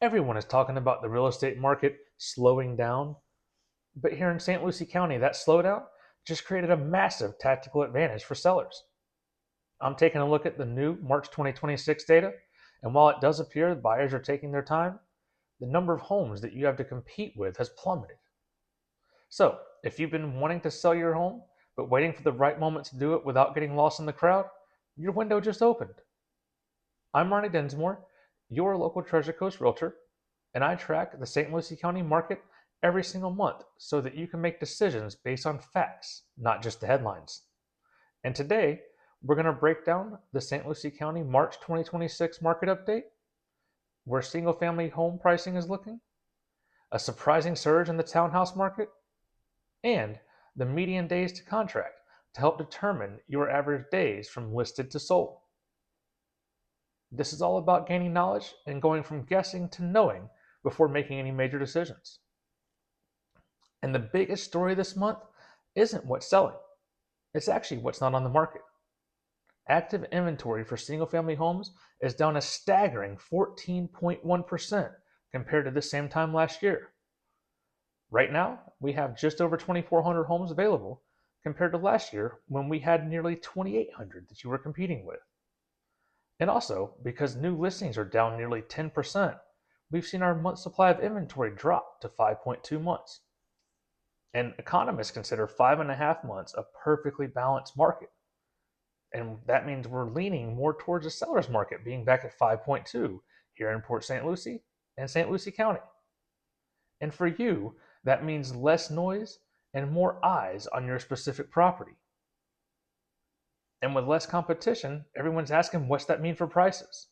Everyone is talking about the real estate market slowing down, but here in St. Lucie County, that slowdown just created a massive tactical advantage for sellers. I'm taking a look at the new March 2026 data, and while it does appear that buyers are taking their time, the number of homes that you have to compete with has plummeted. So, if you've been wanting to sell your home, but waiting for the right moment to do it without getting lost in the crowd, your window just opened. I'm Ronnie Dinsmore, your local Treasure Coast Realtor, and I track the St. Lucie County market every single month so that you can make decisions based on facts, not just the headlines. And today, we're going to break down the St. Lucie County March 2026 market update, where single family home pricing is looking, a surprising surge in the townhouse market, and the median days to contract to help determine your average days from listed to sold. This is all about gaining knowledge and going from guessing to knowing before making any major decisions. And the biggest story this month isn't what's selling, it's actually what's not on the market. Active inventory for single family homes is down a staggering 14.1% compared to the same time last year. Right now, we have just over 2,400 homes available compared to last year when we had nearly 2,800 that you were competing with. And also, because new listings are down nearly 10%, we've seen our month supply of inventory drop to 5.2 months. And economists consider 5.5 months a perfectly balanced market. And that means we're leaning more towards a seller's market, being back at 5.2 here in Port St. Lucie and St. Lucie County. And for you, that means less noise and more eyes on your specific property. And with less competition, everyone's asking, what's that mean for prices?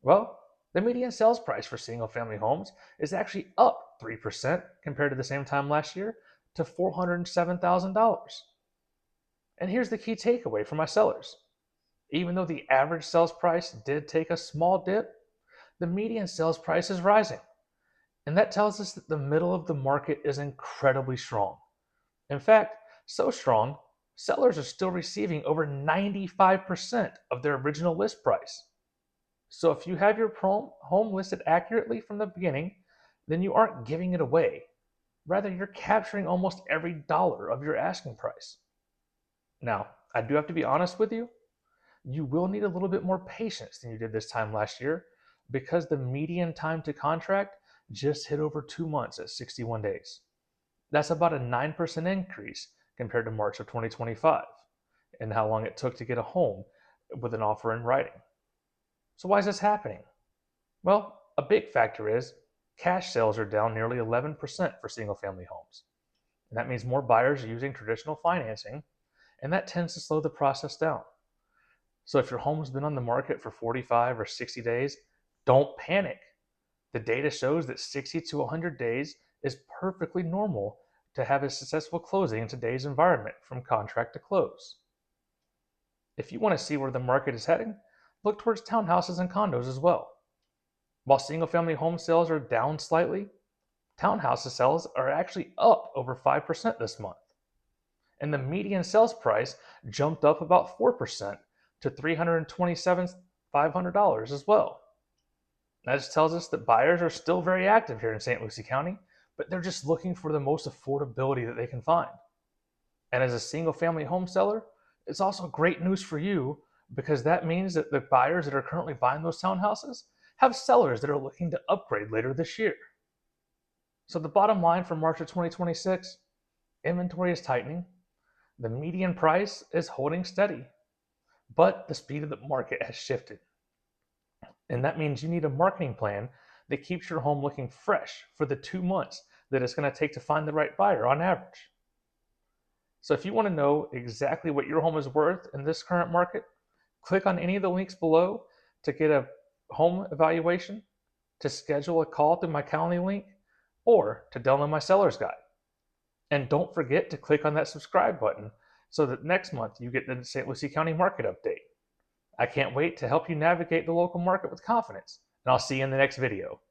Well, the median sales price for single family homes is actually up 3% compared to the same time last year to $407,000. And here's the key takeaway for my sellers. Even though the average sales price did take a small dip, the median sales price is rising. And that tells us that the middle of the market is incredibly strong. In fact, so strong, sellers are still receiving over 95% of their original list price. So if you have your home listed accurately from the beginning, then you aren't giving it away. Rather, you're capturing almost every dollar of your asking price. Now, I do have to be honest with you. You will need a little bit more patience than you did this time last year because the median time to contract just hit over 2 months at 61 days. That's about a 9% increase compared to March of 2025 and how long it took to get a home with an offer in writing. So why is this happening? Well, a big factor is cash sales are down nearly 11% for single family homes. And that means more buyers are using traditional financing, and that tends to slow the process down. So if your home's been on the market for 45 or 60 days, don't panic. The data shows that 60 to 100 days is perfectly normal to have a successful closing in today's environment from contract to close. If you want to see where the market is heading, look towards townhouses and condos as well. While single family home sales are down slightly, townhouse sales are actually up over 5% this month. And the median sales price jumped up about 4% to $327,500 as well. That just tells us that buyers are still very active here in St. Lucie County, but they're just looking for the most affordability that they can find. And as a single family home seller, it's also great news for you because that means that the buyers that are currently buying those townhouses have sellers that are looking to upgrade later this year. So the bottom line for March of 2026, inventory is tightening, the median price is holding steady, but the speed of the market has shifted. And that means you need a marketing plan that keeps your home looking fresh for the 2 months that it's going to take to find the right buyer on average. So if you want to know exactly what your home is worth in this current market, click on any of the links below to get a home evaluation, to schedule a call through my Calendly link, or to download my seller's guide. And don't forget to click on that subscribe button so that next month you get the St. Lucie County market update. I can't wait to help you navigate the local market with confidence, and I'll see you in the next video.